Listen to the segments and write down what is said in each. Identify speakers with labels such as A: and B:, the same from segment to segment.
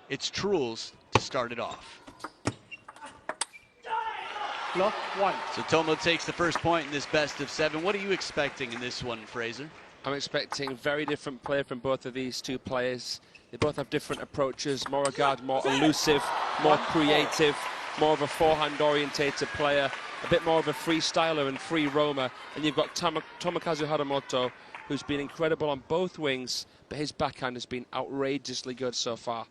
A: It's Truls to start it off.
B: Block 1.
A: So Tomo takes the first point in this best of 7. What are you expecting in this one, Fraser?
C: I'm expecting very different play from both of these two players. They both have different approaches. Moregard more elusive, more creative, more of a forehand orientated player, a bit more of a freestyler and free roamer. And you've got Tomokazu Harimoto, who's been incredible on both wings, but his backhand has been outrageously good so far.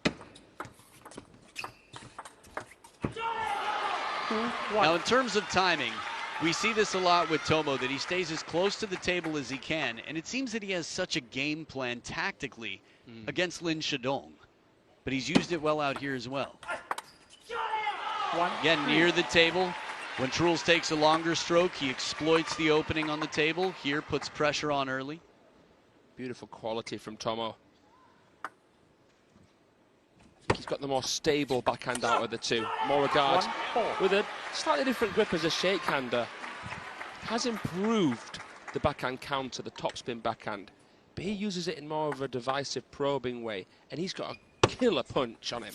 A: Now, in terms of timing, we see this a lot with Tomo, that he stays as close to the table as he can, and it seems that he has such a game plan tactically against Lin Shadong, but he's used it well out here as well. Again, near the table. When Truls takes a longer stroke, he exploits the opening on the table. Here, puts pressure on early.
C: Beautiful quality from Tomo. He's got the more stable backhand out of the two. Moregard, with a slightly different grip as a shakehander, has improved the backhand counter, the topspin backhand, but he uses it in more of a divisive, probing way, and he's got a killer punch on him.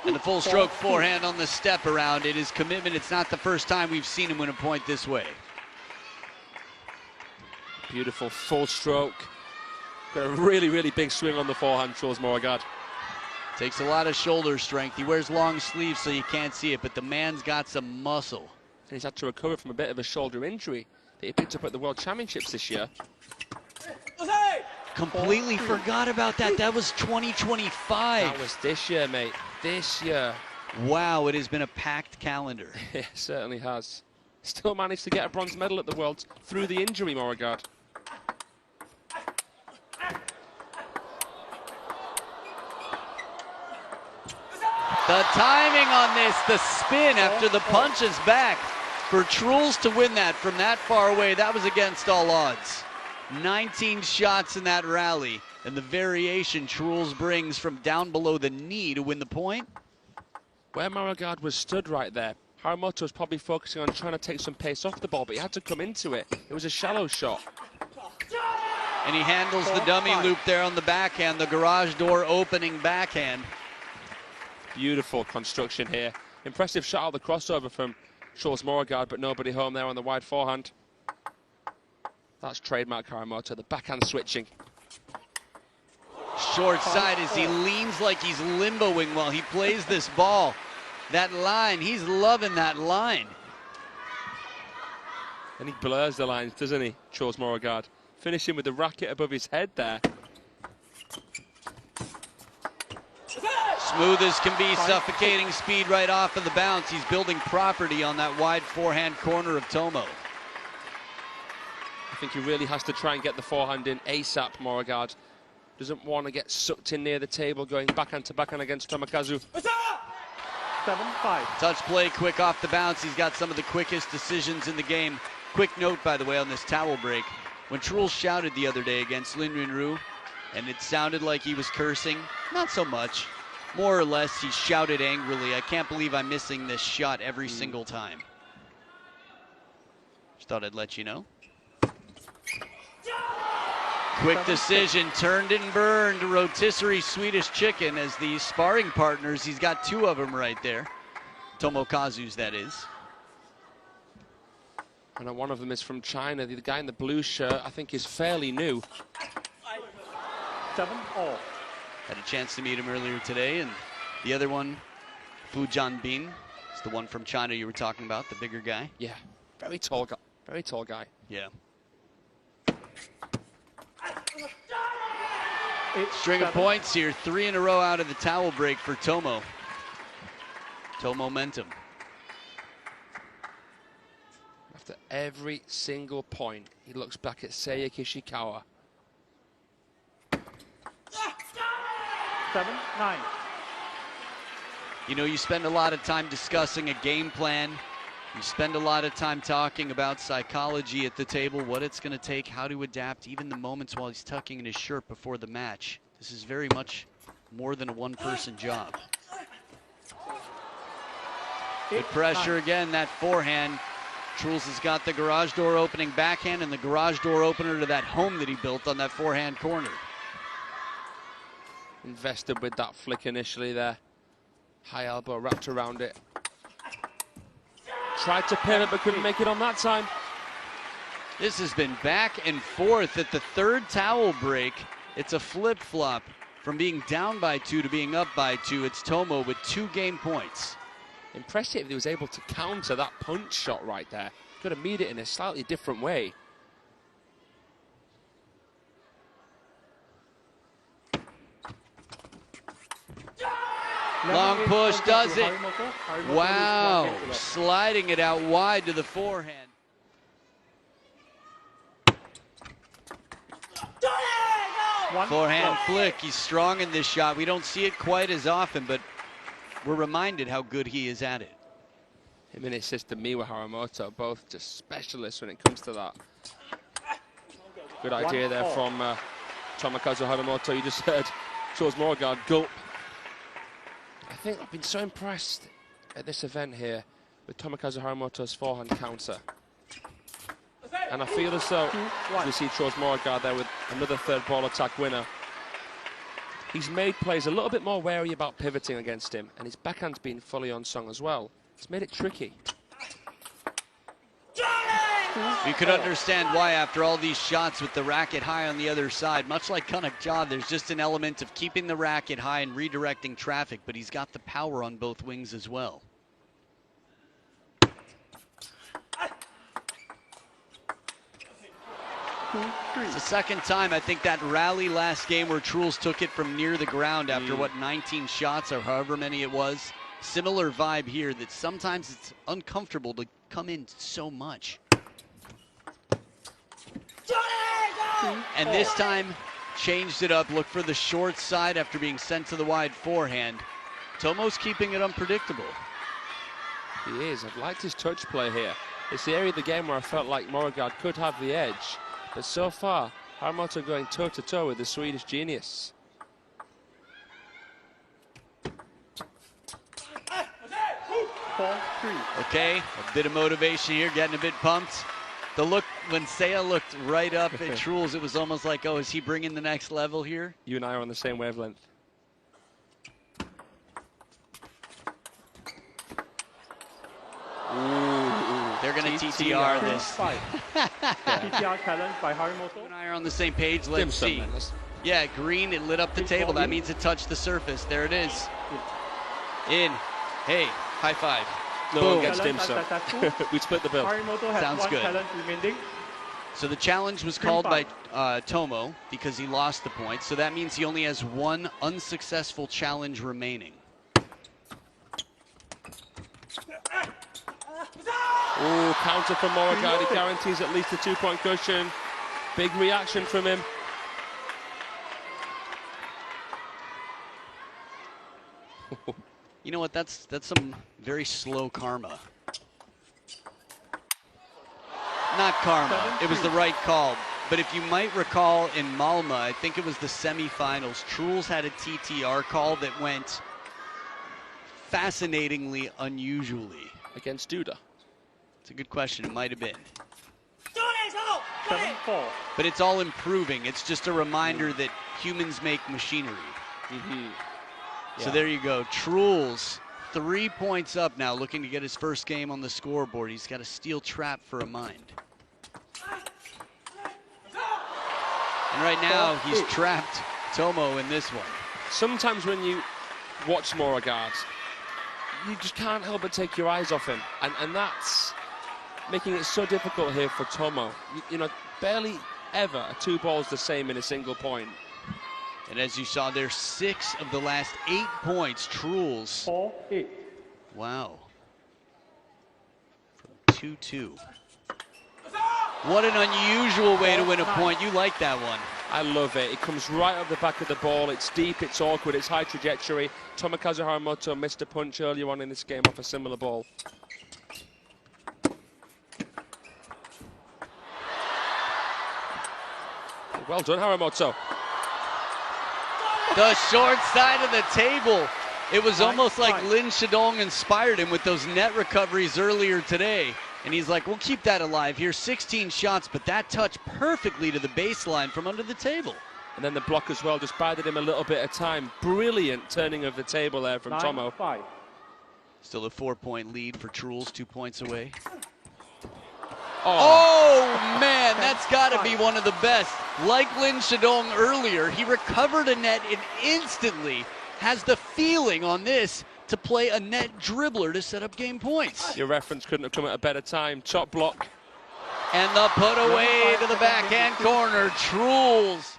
A: And the full stroke forehand on the step around. It is commitment. It's not the first time we've seen him win a point this way.
C: Beautiful full stroke. Got a really, really big swing on the forehand, Truls Moregard.
A: Takes a lot of shoulder strength. He wears long sleeves so you can't see it, but the man's got some muscle.
C: And he's had to recover from a bit of a shoulder injury that he picked up at the World Championships this year.
A: Completely forgot about that. That was 2025.
C: That was this year, mate. This year.
A: Wow, it has been a packed calendar.
C: It certainly has. Still managed to get a bronze medal at the Worlds through the injury, Moregard.
A: The timing on this, the spin after the punch is back. For Truls to win that from that far away, that was against all odds. 19 shots in that rally, and the variation Truls brings from down below the knee to win the point.
C: Where Moregard was stood right there, Harimoto was probably focusing on trying to take some pace off the ball, but he had to come into it. It was a shallow shot.
A: And he handles the dummy loop there on the backhand, the garage door opening backhand.
C: Beautiful construction here. Impressive shot out the crossover from Truls Moregard, but nobody home there on the wide forehand. That's trademark Harimoto, the backhand switching.
A: Short side as he leans like he's limboing while he plays this ball. That line, he's loving that line.
C: And he blurs the lines, doesn't he, Truls Moregard? Finishing with the racket above his head there.
A: Smooth as can be, suffocating speed right off of the bounce. He's building property on that wide forehand corner of Tomo.
C: I think he really has to try and get the forehand in ASAP, Moregard. Doesn't want to get sucked in near the table, going backhand to backhand against Tomokazu.
B: 7-5.
A: Touch play, quick off the bounce. He's got some of the quickest decisions in the game. Quick note, by the way, on this towel break. When Truls shouted the other day against Lin Yunru, and it sounded like he was cursing, not so much. More or less, he shouted angrily, "I can't believe I'm missing this shot every single time." Just thought I'd let you know. Quick decision, turned and burned, rotisserie Swedish chicken as the sparring partners. He's got two of them right there. Tomokazu's, that is.
C: And one of them is from China. The guy in the blue shirt, I think, is fairly new.
B: 7-all.
A: Had a chance to meet him earlier today, and the other one, Fu Jianbin, is the one from China you were talking about, the bigger guy.
C: Yeah, very tall guy. Very tall guy.
A: Yeah.
B: It's
A: String of points here, 3 in a row out of the towel break for Tomo. Momentum.
C: After every single point, he looks back at Seiya Kishikawa.
B: 7-9.
A: You know, you spend a lot of time discussing a game plan. You spend a lot of time talking about psychology at the table, what it's going to take, how to adapt, even the moments while he's tucking in his shirt before the match. This is very much more than a one-person job. Good pressure again, that forehand. Truls has got the garage door opening backhand and the garage door opener to that home that he built on that forehand corner.
C: Invested with that flick initially there. High elbow wrapped around it. Tried to pin it but couldn't make it on that time.
A: This has been back and forth at the third towel break. It's a flip-flop from being down by 2 to being up by 2. It's Tomo with 2 game points.
C: Impressive if he was able to counter that punch shot right there. Could have made it in a slightly different way.
A: Long push does it. Wow, sliding it out wide to the forehand. Forehand flick. He's strong in this shot. We don't see it quite as often, but we're reminded how good he is at it.
C: Him and his sister Miwa Harimoto, both just specialists when it comes to that. Good idea there from Tomokazu Harimoto. You just heard Truls Moregard gulp. I think I've been so impressed at this event here with Tomokazu Harimoto's forehand counter. And I feel as though we see Truls Moregard there with another third ball attack winner. He's made players a little bit more wary about pivoting against him, and his backhand's been fully on song as well. It's made it tricky.
A: You could understand why after all these shots with the racket high on the other side, much like Kanak-ja, there's just an element of keeping the racket high and redirecting traffic, but he's got the power on both wings as well. It's the second time I think that rally last game where Truls took it from near the ground after what, 19 shots or however many it was. Similar vibe here that sometimes it's uncomfortable to come in so much. And this time changed it up, looked for the short side after being sent to the wide forehand. Tomo's keeping it unpredictable.
C: He is. I've liked his touch play here. It's the area of the game where I felt like Moregard could have the edge. But so far, Harimoto going toe-to-toe with the Swedish genius.
A: Okay, a bit of motivation here, getting a bit pumped. The look, when Seiya looked right up at Truls, it was almost like, oh, is he bringing the next level here?
C: You and I are on the same wavelength.
A: Ooh, they're going to TTR this.
B: TTR challenge by Harimoto.
A: You and I are on the same page. Let's see. Yeah, green, it lit up the table. That means it touched the surface. There it is. In. Hey, high five.
C: No one gets dim sum. We split the bill.
B: Harimoto has
A: Sounds
B: one
A: good.
B: challenge remaining.
A: So the challenge was called by Tomo because he lost the point. So that means he only has one unsuccessful challenge remaining.
C: Ooh, counter from Moregard. He guarantees at least a 2-point cushion. Big reaction from him.
A: You know what? That's some very slow karma. Not karma. It was the right call. But if you might recall in Malmö, I think it was the semifinals, Truls had a TTR call that went fascinatingly unusually.
C: Against Duda.
A: It's a good question. It might have been.
B: 7-4.
A: But it's all improving. It's just a reminder that humans make machinery. So there you go. Truls, 3 points up now, looking to get his first game on the scoreboard. He's got a steel trap for a mind. And right now, he's trapped Tomo in this one.
C: Sometimes when you watch Moregard, you just can't help but take your eyes off him. And that's making it so difficult here for Tomo. You know, barely ever are 2 balls the same in a single point.
A: And as you saw there, 6 of the last 8 points, Truls.
B: 4-8.
A: Wow. From 2-2. What an unusual way to win a point. You like that one.
C: I love it. It comes right up the back of the ball. It's deep, it's awkward, it's high trajectory. Tomokazu Harimoto missed a punch earlier on in this game off a similar ball. Well done, Harimoto.
A: The short side of the table. It was almost like Lin Shidong inspired him with those net recoveries earlier today. And he's like, we'll keep that alive here. 16 shots, but that touched perfectly to the baseline from under the table.
C: And then the block as well just bided him a little bit of time. Brilliant turning of the table there from Tomo.
B: 9-5.
A: Still a 4-point lead for Truls, 2 points away.
C: Oh,
A: Man, that's got to be one of the best. Like Lin Shadong earlier, he recovered a net and instantly has the feeling on this to play a net dribbler to set up game points.
C: your reference couldn't have come at a better time. Chop block.
A: And the put away to the backhand corner, Truls.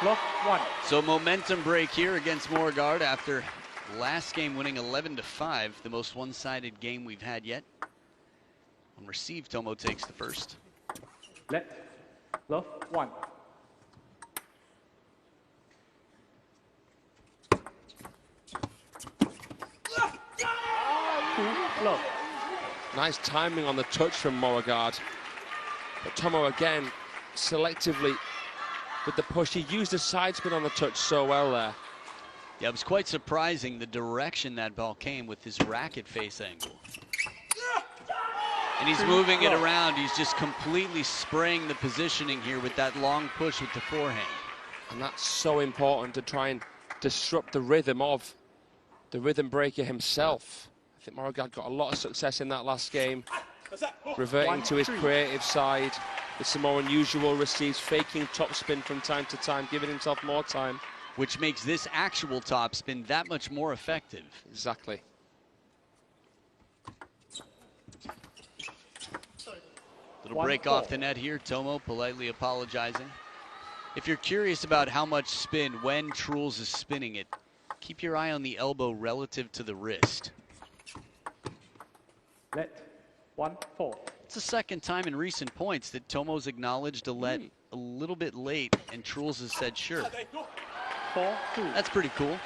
B: Block 1.
A: So momentum break here against Moregard after last game winning 11-5, the most one-sided game we've had yet. On receive, Tomo takes the first.
B: Let. Love 1. Love.
C: Nice timing on the touch from Moregard. But Tomo again, selectively with the push. He used the side spin on the touch so well there.
A: Yeah, it was quite surprising the direction that ball came with his racket face angle. And he's moving it around. He's just completely spraying the positioning here with that long push with the forehand.
C: And that's so important to try and disrupt the rhythm of the rhythm breaker himself. I think Moregard got a lot of success in that last game, reverting to his creative side with some more unusual receives, faking topspin from time to time, giving himself more time.
A: Which makes this actual topspin that much more effective.
C: Exactly.
A: Little break off the net here. Tomo politely apologizing. If you're curious about how much spin when Truls is spinning it, keep your eye on the elbow relative to the wrist.
B: Let. 1-4.
A: It's the second time in recent points that Tomo's acknowledged a let a little bit late and Truls has said sure.
B: 4-2.
A: That's pretty cool.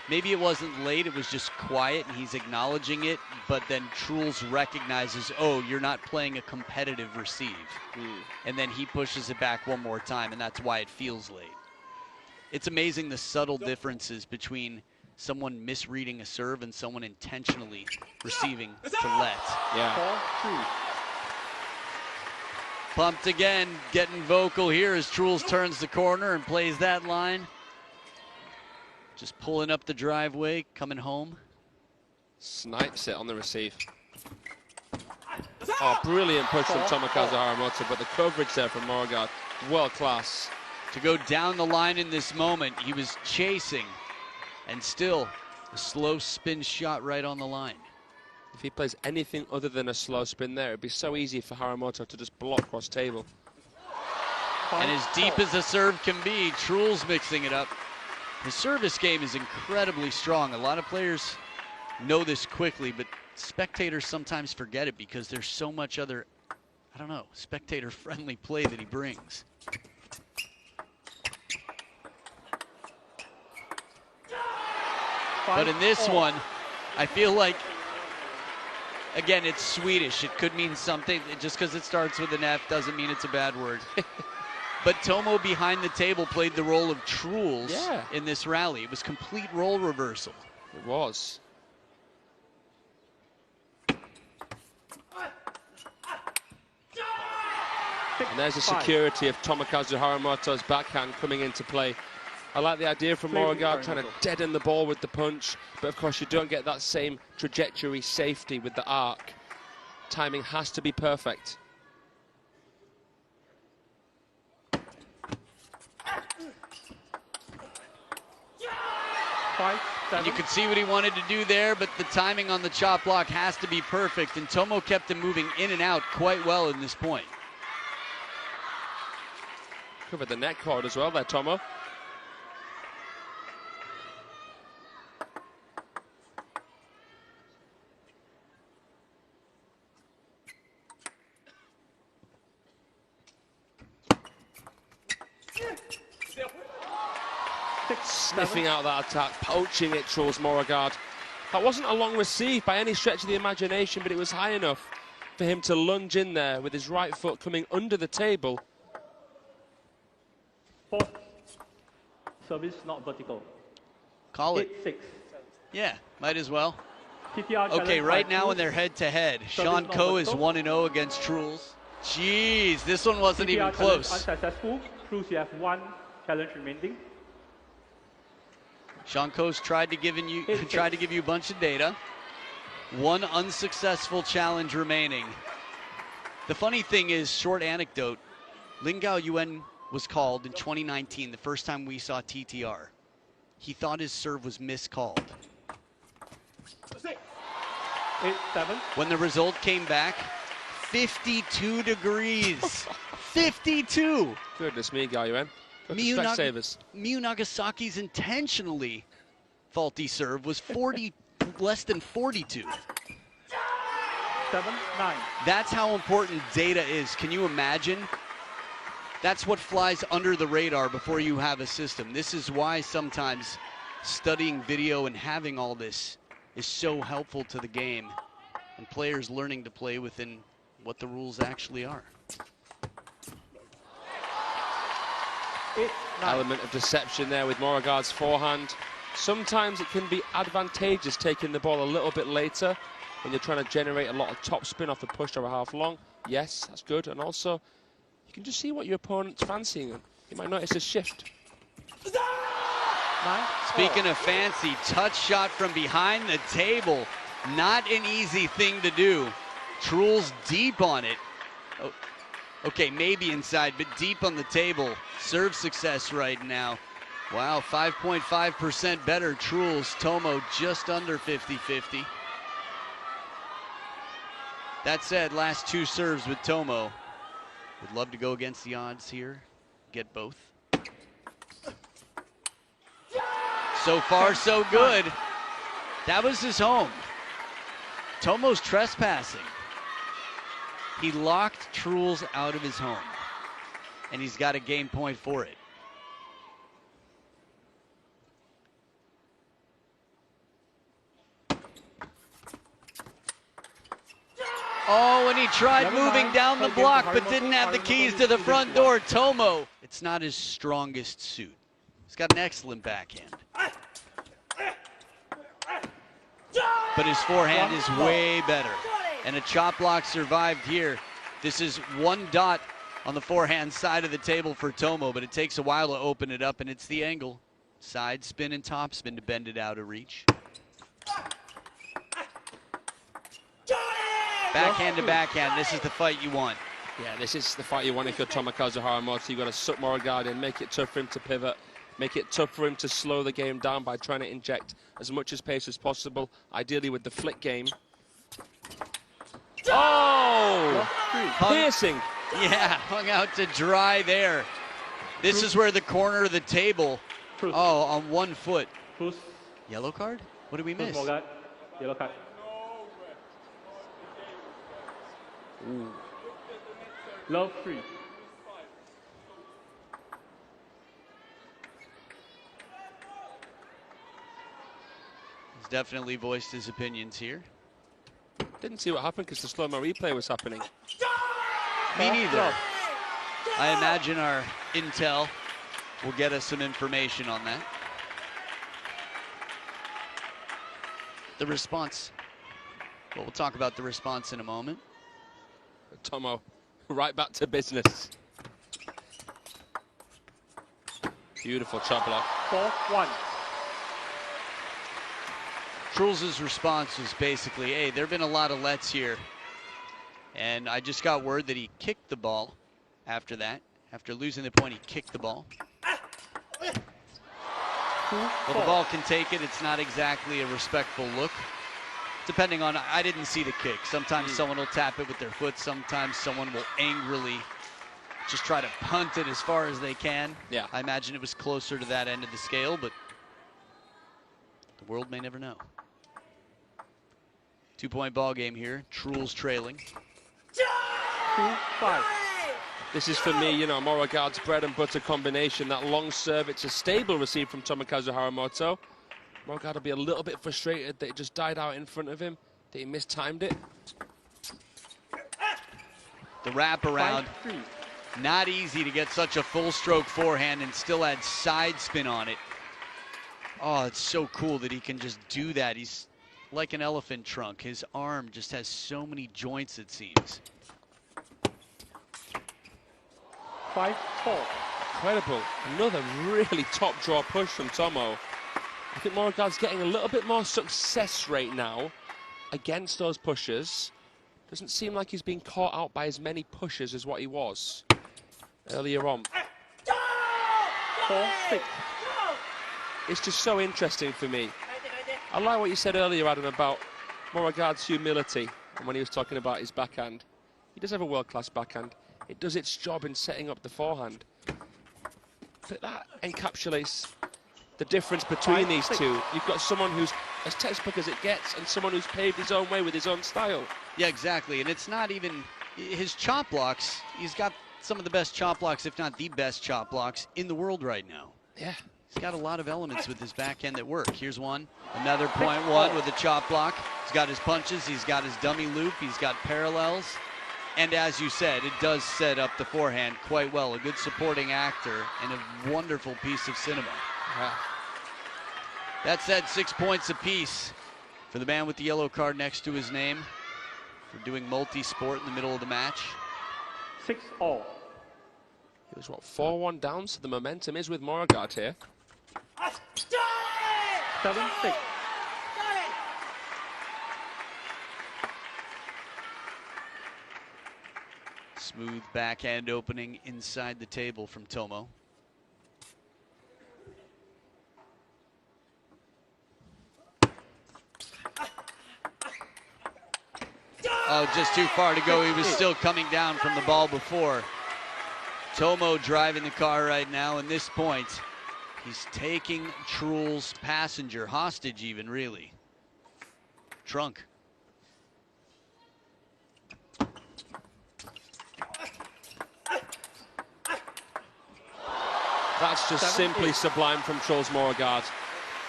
A: Maybe it wasn't late, it was just quiet and he's acknowledging it, but then Truls recognizes, oh, you're not playing a competitive receive. And then he pushes it back one more time, and that's why it feels late. It's amazing the subtle differences between someone misreading a serve and someone intentionally receiving to let.
C: Yeah.
B: 4-2.
A: Pumped again, getting vocal here as Truls turns the corner and plays that line. Just pulling up the driveway, coming home.
C: Snipes it on the receive. Oh, brilliant push from Tomokazu Harimoto, but the coverage there from Moregard, world class.
A: To go down the line in this moment, he was chasing, and still a slow spin shot right on the line.
C: If he plays anything other than a slow spin there, it'd be so easy for Harimoto to just block cross table.
A: And as deep as the serve can be, Truls mixing it up. His service game is incredibly strong. A lot of players know this quickly, but spectators sometimes forget it because there's so much other, I don't know, spectator-friendly play that he brings. But in this one, I feel like, again, it's Swedish. It could mean something. Just because it starts with an F doesn't mean it's a bad word. But Tomo behind the table played the role of Truls in this rally. It was complete role reversal.
C: It was. And there's the security of Tomokazu Harimoto's backhand coming into play. I like the idea from Moregard trying to deaden the ball with the punch, but of course you don't get that same trajectory safety with the arc. Timing has to be perfect.
A: And you could see what he wanted to do there, but the timing on the chop block has to be perfect, and Tomo kept him moving in and out quite well in this point.
C: Covered the net cord as well there, Tomo. Sniffing out that attack, poaching it, Truls Moregard. That wasn't a long receive by any stretch of the imagination, but it was high enough for him to lunge in there with his right foot coming under the table.
B: Service not vertical.
A: Call it.
B: 8-6.
A: Yeah, might as well.
B: TTR
A: Okay,
B: challenge
A: right
B: by
A: now when
B: Truls.
A: they're head-to-head, Sean
B: not
A: Coe is
B: Moto.
A: 1-0 against Truls. Jeez, this one wasn't
B: TTR
A: even
B: challenge
A: close.
B: unsuccessful. Truls, you have 1 challenge remaining.
A: Sean Coe's tried to give you a bunch of data. 1 unsuccessful challenge remaining. The funny thing is, short anecdote, Lingao Yuan was called in 2019, the first time we saw TTR. He thought his serve was miscalled.
B: 8-7.
A: When the result came back, 52 degrees. 52!
C: Goodness me, Gao-Yuan.
A: Miyu Nagasaki's intentionally faulty serve was less than 42.
B: 7-9.
A: That's how important data is. Can you imagine? That's what flies under the radar before you have a system. This is why sometimes studying video and having all this is so helpful to the game and players learning to play within what the rules actually are.
B: 8-9.
C: Element of deception there with Moregard's forehand. Sometimes it can be advantageous taking the ball a little bit later when you're trying to generate a lot of topspin off a push or a half long. Yes, that's good. And also, you can just see what your opponent's fancying. You might notice a shift.
B: 9.
A: Speaking of fancy, touch shot from behind the table. Not an easy thing to do. Truls deep on it. Oh, okay, maybe inside, but deep on the table. Serve success right now. Wow, 5.5% better. Truls, Tomo just under 50-50. That said, last 2 serves with Tomo. Would love to go against the odds here. Get both. So far, so good. That was his home. Tomo's trespassing. He locked Truls out of his home, and he's got a game point for it. Oh, and he tried moving down the block, but didn't have the keys to the front door. Tomo, it's not his strongest suit. He's got an excellent backhand. But his forehand is way better. And a chop block survived here. This is 1 dot on the forehand side of the table for Tomo, but it takes a while to open it up, and it's the angle. Side spin and top spin to bend it out of reach. Backhand to backhand, this is the fight you want.
C: Yeah, this is the fight you want if you're Tomokazu Harimoto. You've got to suck Moregard in, make it tough for him to pivot, make it tough for him to slow the game down by trying to inject as much as pace as possible, ideally with the flick game. Oh! Piercing.
A: Yeah, hung out to dry there. This is where the corner of the table, oh, on 1 foot. Yellow card? What did we miss?
B: Moregard, yellow card.
C: Ooh.
B: Love 3.
A: He's definitely voiced his opinions here.
C: Didn't see what happened because the slow-mo replay was happening.
A: Me neither. I imagine our intel will get us some information on that. The response. Well, we'll talk about the response in a moment.
C: Tomo, right back to business. Beautiful chop block.
B: 4-1.
A: Truls' response was basically, hey, there have been a lot of lets here. And I just got word that he kicked the ball after that. After losing the point, he kicked the ball. Well, the ball can take it. It's not exactly a respectful look. Depending on, I didn't see the kick. Sometimes someone will tap it with their foot. Sometimes someone will angrily just try to punt it as far as they can.
C: Yeah.
A: I imagine it was closer to that end of the scale, but the world may never know. 2-point ball game here. Truls trailing.
B: 2-5.
C: This is for me, you know, Moregard's bread and butter combination. That long serve, it's a stable receive from Tomokazu Harimoto. Moregard will be a little bit frustrated that it just died out in front of him, that he mistimed it.
A: The wraparound.
B: 5-3.
A: Not easy to get such a full stroke forehand and still add side spin on it. Oh, it's so cool that he can just do that. He's like an elephant trunk. His arm just has so many joints, it seems.
B: 5-4.
C: Incredible. Another really top draw push from Tomo. I think Moregard's getting a little bit more success rate now against those pushes. Doesn't seem like he's being caught out by as many pushes as what he was earlier on.
B: 4-6.
C: It's just so interesting for me. I like what you said earlier, Adam, about Moregard's humility and when he was talking about his backhand. He does have a world-class backhand. It does its job in setting up the forehand. But that encapsulates the difference between these two. You've got someone who's as textbook as it gets and someone who's paved his own way with his own style.
A: Yeah, exactly. And it's not even his chop blocks. He's got some of the best chop blocks, if not the best chop blocks in the world right now.
C: Yeah.
A: He's got a lot of elements with his backhand that work. Here's one, another point one with a chop block. He's got his punches, he's got his dummy loop, he's got parallels. And as you said, it does set up the forehand quite well. A good supporting actor and a wonderful piece of cinema.
C: Yeah.
A: That said, 6 points apiece for the man with the yellow card next to his name for doing multi-sport in the middle of the match.
B: 6-all.
C: He was, what, 4-1 down, so the momentum is with Moregard here.
B: 7-6.
A: Smooth backhand opening inside the table from Tomo. Oh, just too far to go. He was still coming down from the ball before. Tomo driving the car right now. In this point, he's taking Truls' passenger, hostage even, really. Trunk.
C: That's just simply sublime from Truls Moregard.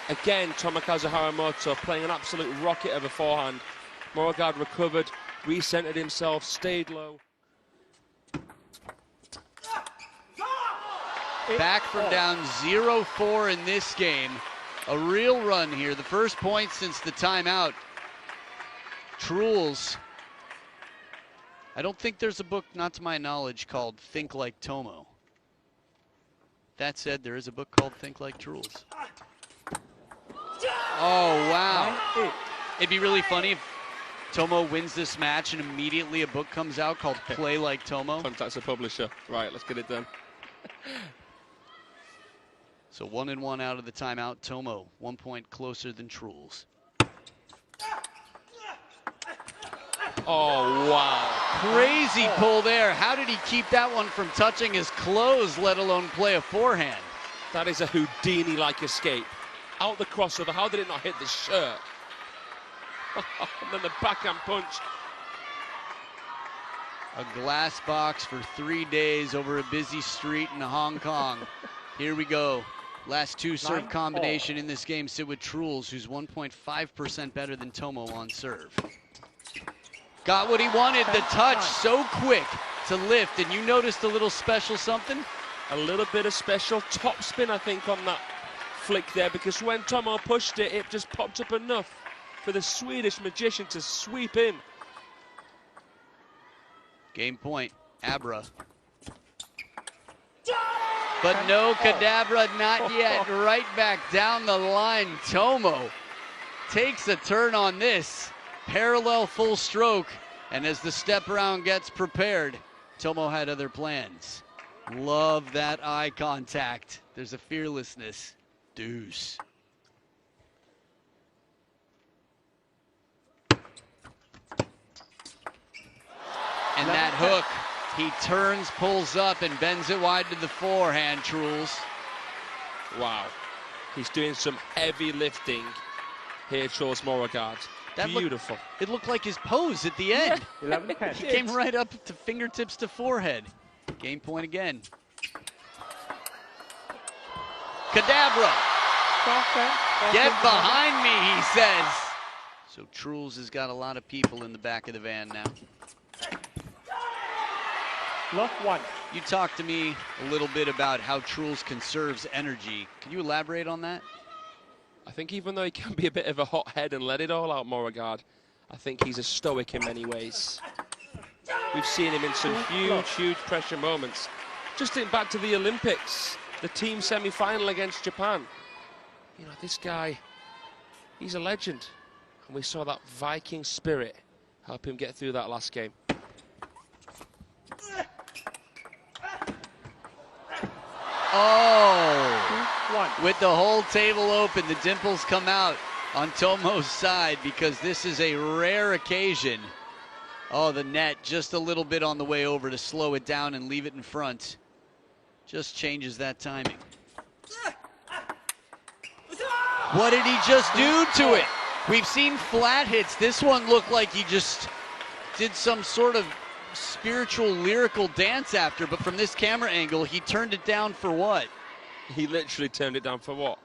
C: Again, Tomokazu Harimoto playing an absolute rocket of a forehand. Moregard recovered, recentered himself, stayed low.
A: Back from down 0-4 in this game. A real run here. The first point since the timeout. Truls. I don't think there's a book, not to my knowledge, called Think Like Tomo. That said, there is a book called Think Like Truls. Oh, wow. It'd be really funny if Tomo wins this match and immediately a book comes out called Play Like Tomo.
C: Contacts a publisher. Right, let's get it done.
A: So 1-1 out of the timeout. Tomo 1 point closer than Truls.
C: Oh, wow.
A: Crazy pull there. How did he keep that one from touching his clothes, let alone play a forehand?
C: That is a Houdini-like escape. Out the crossover. How did it not hit the shirt? And then the backhand punch.
A: A glass box for 3 days over a busy street in Hong Kong. Here we go. Last two serve combination in this game sit with Truls, who's 1.5% better than Tomo on serve. Got what he wanted, the touch so quick to lift, and you noticed a little special something?
C: A little bit of special topspin, I think, on that flick there, because when Tomo pushed it, it just popped up enough for the Swedish magician to sweep in.
A: Game point, Abra. But no Kadabra, not yet. Right back down the line. Tomo takes a turn on this. Parallel full stroke. And as the step around gets prepared, Tomo had other plans. Love that eye contact. There's a fearlessness. Deuce. And that hook. He turns, pulls up, and bends it wide to the forehand, Truls.
C: Wow. He's doing some heavy lifting here, Truls Moregard. Beautiful.
A: It looked like his pose at the end.
B: 11-10.
A: He came right up to fingertips to forehead. Game point again. Kadabra. Get behind me, he says. So Truls has got a lot of people in the back of the van now.
B: Love 1.
A: You talked to me a little bit about how Truls conserves energy. Can you elaborate on that?
C: I think even though he can be a bit of a hothead and let it all out, Moregard, I think he's a stoic in many ways. We've seen him in some huge pressure moments. Just think back to the Olympics, the team semi-final against Japan. You know, this guy, he's a legend. And we saw that Viking spirit help him get through that last game.
A: Oh! With the whole table open, the dimples come out on Tomo's side because this is a rare occasion. Oh, the net just a little bit on the way over to slow it down and leave it in front. Just changes that timing. What did he just do to it? We've seen flat hits. This one looked like he just did some sort of spiritual, lyrical dance after, but from this camera angle, he turned it down for what?
C: He literally turned it down for what?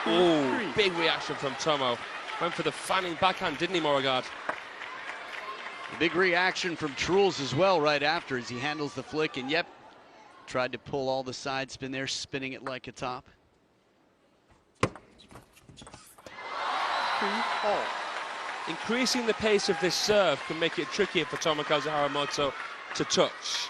C: Oh, big reaction from Tomo. Went for the fanning backhand, didn't he, Moregard?
A: Big reaction from Truls as well right after as he handles the flick, and yep, tried to pull all the side spin there, spinning it like a top.
B: 3-all.
C: Increasing the pace of this serve can make it trickier for Tomokazu Harimoto to touch.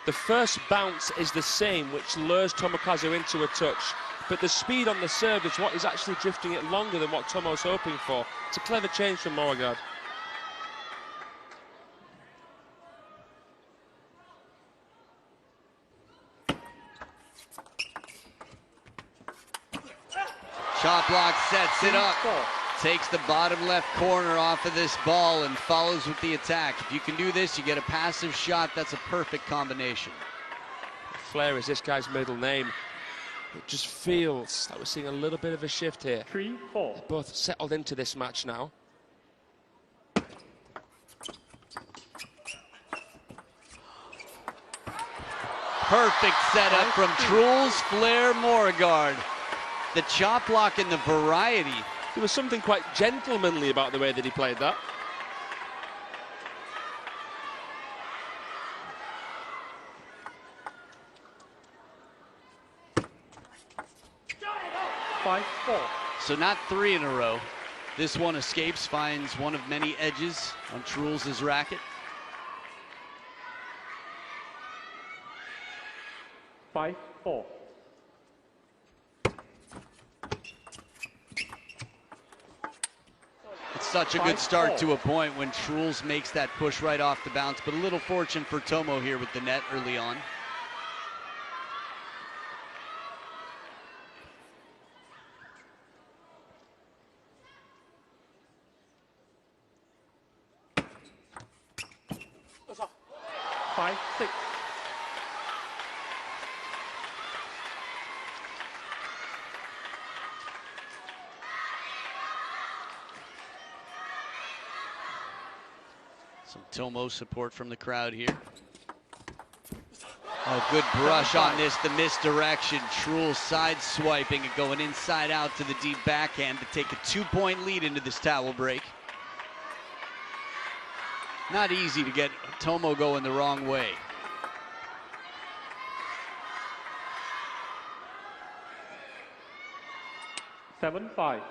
C: The first bounce is the same, which lures Tomokazu into a touch, but the speed on the serve is what is actually drifting it longer than what Tomo's hoping for. It's a clever change from Moregard.
A: Shot block sets it up. Takes the bottom left corner off of this ball and follows with the attack. If you can do this, you get a passive shot. That's a perfect combination.
C: Flair is this guy's middle name. It just feels like we're seeing a little bit of a shift here.
B: 3-4.
C: They're both settled into this match now.
A: Perfect setup from Truls, Flair, Moregard. The chop block and the variety.
C: There was something quite gentlemanly about the way that he played that.
A: So not 3 in a row. This one escapes, finds one of many edges on Truls' racket.
B: 5-4.
A: It's such a good start to a point when Truls makes that push right off the bounce, but a little fortune for Tomo here with the net early on. Some Tomo support from the crowd here. Oh, good brush on this, the misdirection. Truls side swiping and going inside out to the deep backhand to take a 2-point lead into this towel break. Not easy to get Tomo going the wrong way.
B: Seven, 5.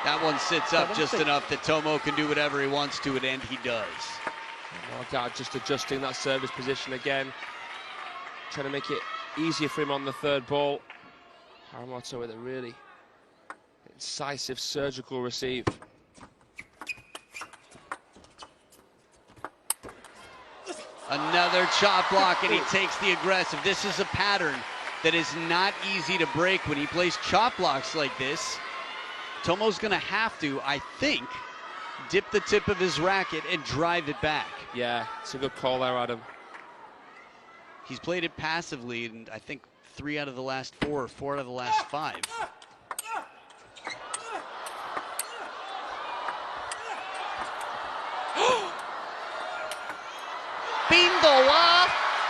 A: That one sits up just enough that Tomo can do whatever he wants to it, and he does.
C: Moregard just adjusting that service position again. Trying to make it easier for him on the third ball. Harimoto with a really incisive surgical receive.
A: Another chop block, and he takes the aggressive. This is a pattern that is not easy to break when he plays chop blocks like this. Tomo's gonna have to, I think, dip the tip of his racket and drive it back.
C: Yeah, it's a good call there, Adam.
A: He's played it passively, and I think 3 out of the last 4 or 4 out of the last 5. Bindoa!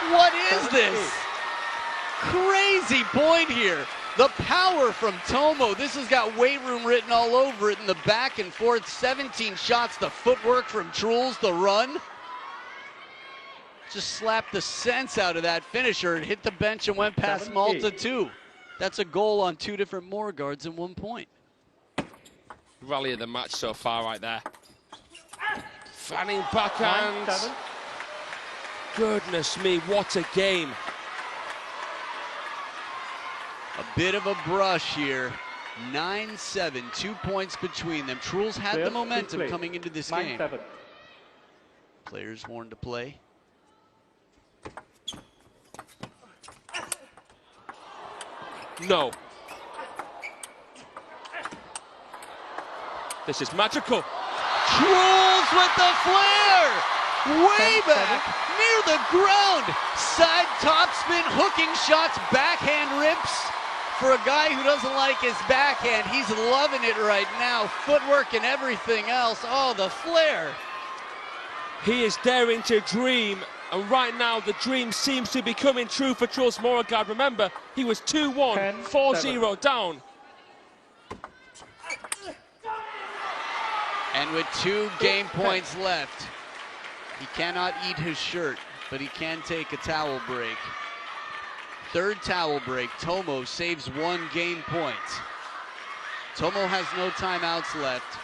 A: What is this? Crazy point here. The power from Tomo. This has got weight room written all over it in the back and forth. 17 shots. The footwork from Truls. The run. Just slapped the sense out of that finisher. It hit the bench and went past Malta too. That's a goal on 2 different Moregards in 1 point.
C: Rally of the match so far right there. Fanning backhand.
B: 9-7.
C: Goodness me, what a game.
A: A bit of a brush here. 9-7, 2 points between them. Truls had the momentum coming into this game.
B: 9-7.
A: Players warned to play.
C: No. This is magical.
A: Truls with the flare! Way back, near the ground. Side topspin, hooking shots, backhand rips. For a guy who doesn't like his backhand, he's loving it right now. Footwork and everything else. Oh, the flare.
C: He is daring to dream, and right now the dream seems to be coming true for Truls Moregard. Remember, he was 2-1, 4-0 down.
A: And with 2 game points left, he cannot eat his shirt, but he can take a towel break. 3rd towel break. Tomo saves 1 game point. Tomo has no timeouts left.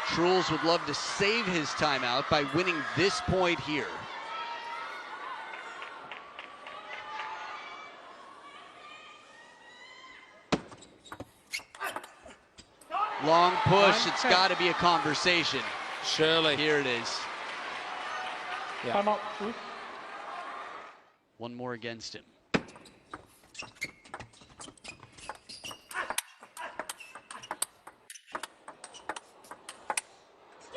A: Truls would love to save his timeout by winning this point here. Long push, it's got to be a conversation.
C: Surely.
A: Here it is.
C: Yeah.
B: Timeout, Truls.
A: 1 more against him.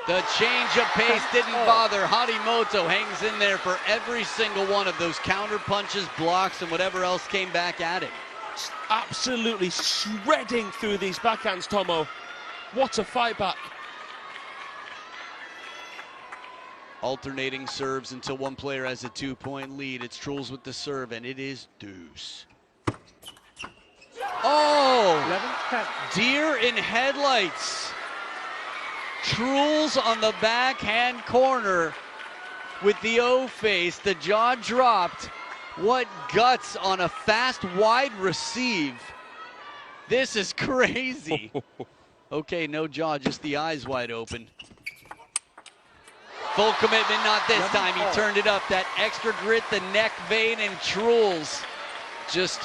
A: The change of pace didn't bother. Harimoto hangs in there for every single one of those counter punches, blocks, and whatever else came back at him.
C: Absolutely shredding through these backhands, Tomo. What a fight back.
A: Alternating serves until one player has a 2-point lead. It's Truls with the serve, and it is deuce. Oh!
B: 11-10.
A: Deer in headlights. Truls on the backhand corner with the O face. The jaw dropped. What guts on a fast, wide receive. This is crazy. Okay, no jaw, just the eyes wide open. Full commitment, not this time. He turned it up. That extra grit, the neck vein, and Truls just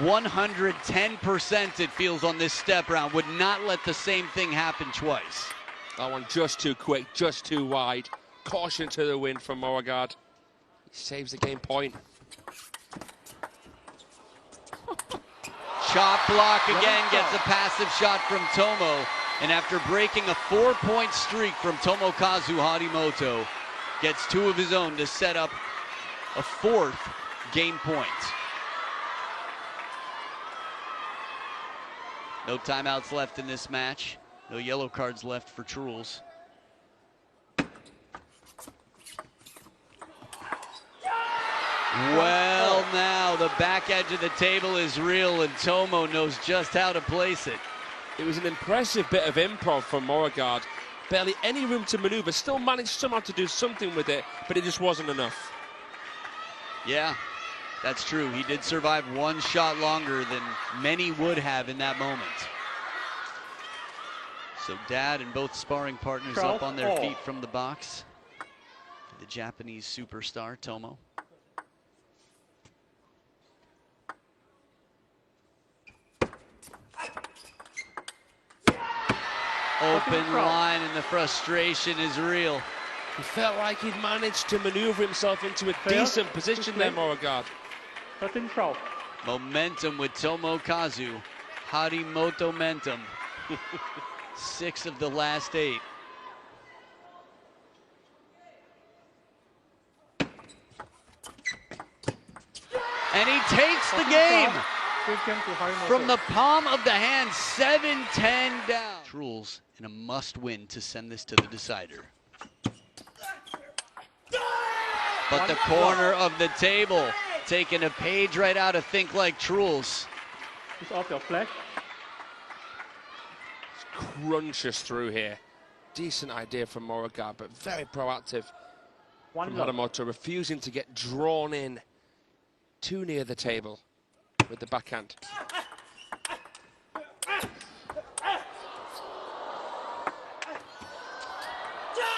A: 110% it feels on this step round. Would not let the same thing happen twice.
C: That one just too quick, just too wide. Caution to the wind from Moregard. He saves the game point.
A: Chop block again, gets a passive shot from Tomo. And after breaking a 4-point streak from Tomokazu, Harimoto gets 2 of his own to set up a 4th game point. No timeouts left in this match. No yellow cards left for Truls. Well, now the back edge of the table is real, and Tomo knows just how to place it.
C: It was an impressive bit of improv from Moregard. Barely any room to maneuver, still managed somehow to do something with it, but it just wasn't enough.
A: Yeah, that's true. He did survive 1 shot longer than many would have in that moment. So Dad and both sparring partners up on their feet from the box. The Japanese superstar, Tomo. Open line, and the frustration is real.
C: He felt like he'd managed to maneuver himself into a decent position there, Moregard.
B: 13-12.
A: Momentum with Tomokazu. Harimoto momentum. 6 of the last 8. And he takes the game. From the palm of the hand, 7-10 down. Truls in a must-win to send this to the decider. But the corner of the table, taking a page right out of Think Like Truls.
B: It's off your flash.
C: Crunches through here. Decent idea from Moregard, but very proactive from Harimoto, refusing to get drawn in too near the table with the backhand.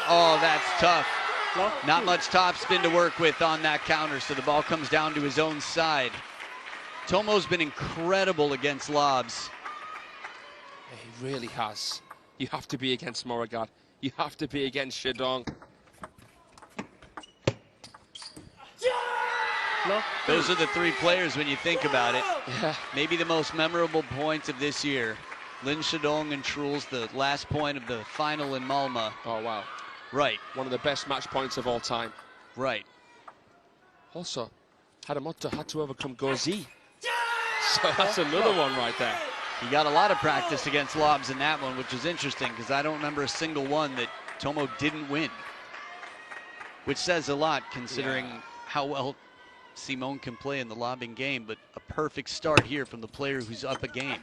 A: Oh, that's tough.
B: Lost
A: Not
B: two.
A: much topspin to work with on that counter, so the ball comes down to his own side. Tomo's been incredible against lobs.
C: He really has. You have to be against Moregard. You have to be against Shidong.
B: Lost
A: Those are the three players when you think about it.
C: Yeah.
A: Maybe the most memorable points of this year. Lin Shidong and Truls, the last point of the final in Malmö.
C: Oh, wow.
A: Right,
C: One of the best match points of all time.
A: right.
C: Also, Harimoto had to overcome Gozi. So that's another one right there.
A: He got a lot of practice against lobs in that one, which is interesting because I don't remember a single one that Tomo didn't win. Which says a lot considering how well Simone can play in the lobbing game, but a perfect start here from the player who's up a game.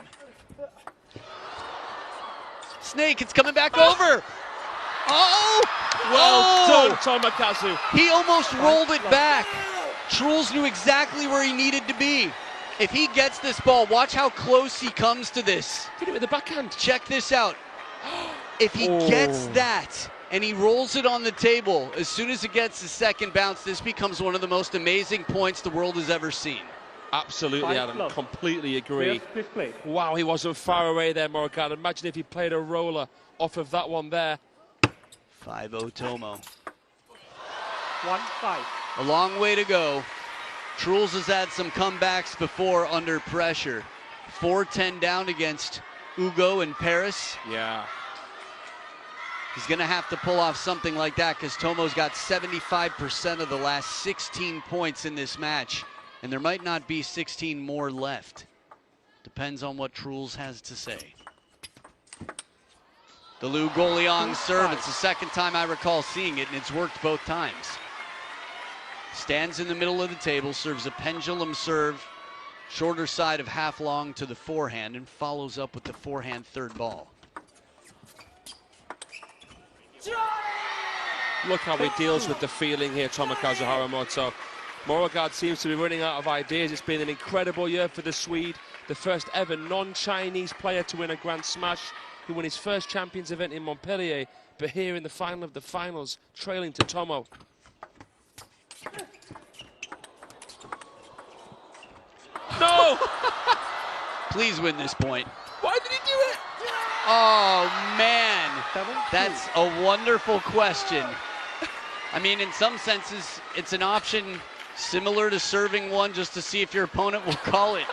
A: Snake, it's coming back over. Oh!
C: Well done, Tomokazu.
A: He almost rolled it back. Truls knew exactly where he needed to be. If he gets this ball, watch how close he comes to this.
C: Did it with the backhand.
A: Check this out. If he gets that and he rolls it on the table, as soon as it gets the second bounce, this becomes one of the most amazing points the world has ever seen.
C: Absolutely, Adam.
B: Love.
C: Completely agree.
B: This play.
C: Wow, he wasn't far away there, Moregard. Imagine if he played a roller off of that one there.
A: 5-0 Tomo.
B: 1-5.
A: A long way to go. Truls has had some comebacks before under pressure. 4-10 down against Ugo in Paris.
C: Yeah.
A: He's going to have to pull off something like that because Tomo's got 75% of the last 16 points in this match. And there might not be 16 more left. Depends on what Truls has to say. The Liu Goliang serve, it's the second time I recall seeing it, and it's worked both times. Stands in the middle of the table, serves a pendulum serve, shorter side of half long to the forehand, and follows up with the forehand third ball.
C: Look how he deals with the feeling here, Tomokazu Harimoto. Moregard seems to be running out of ideas. It's been an incredible year for the Swede, the first ever non-Chinese player to win a Grand Smash. He won his first Champions event in Montpellier, but here in the final of the finals, trailing to Tomo. No!
A: Please win this point.
C: Why did he do it?
A: Oh, man.
B: 7-2.
A: That's a wonderful question. I mean, in some senses, it's an option similar to serving one just to see if your opponent will call it.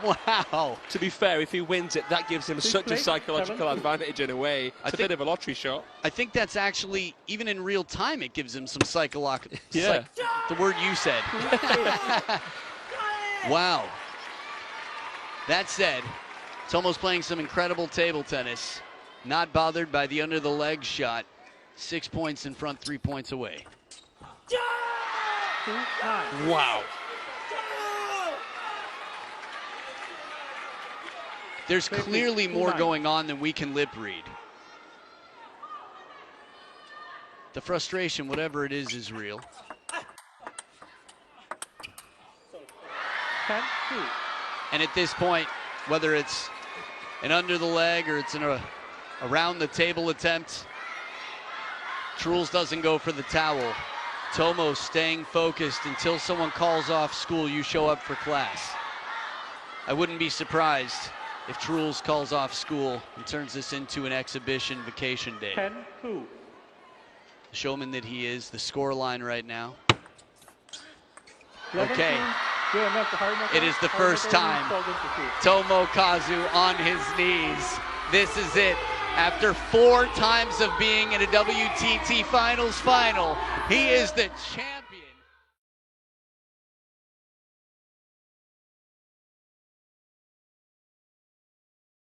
A: Wow.
C: To be fair, if he wins it, that gives him such a
B: play,
C: psychological
B: 7-2.
C: advantage in a way. It's a bit of a lottery shot.
A: I think that's actually, even in real time, it gives him some psychological.
C: Yeah.
A: The word you said. Wow. That said, Tomo's playing some incredible table tennis. Not bothered by the under the leg shot. 6 points in front, 3 points away.
B: 2-9.
C: Wow.
A: There's clearly more going on than we can lip read. The frustration, whatever it is real.
B: 10-2.
A: And at this point, whether it's an under the leg or it's an around the table attempt, Truls doesn't go for the towel. Tomo staying focused until someone calls off school, you show up for class. I wouldn't be surprised if Truls calls off school and turns this into an exhibition vacation day.
B: 10-2.
A: The showman that he is, the score line right now. Okay. It is the first time Tomokazu on his knees. This is it. After 4 times of being in a WTT Finals final, he is the champ.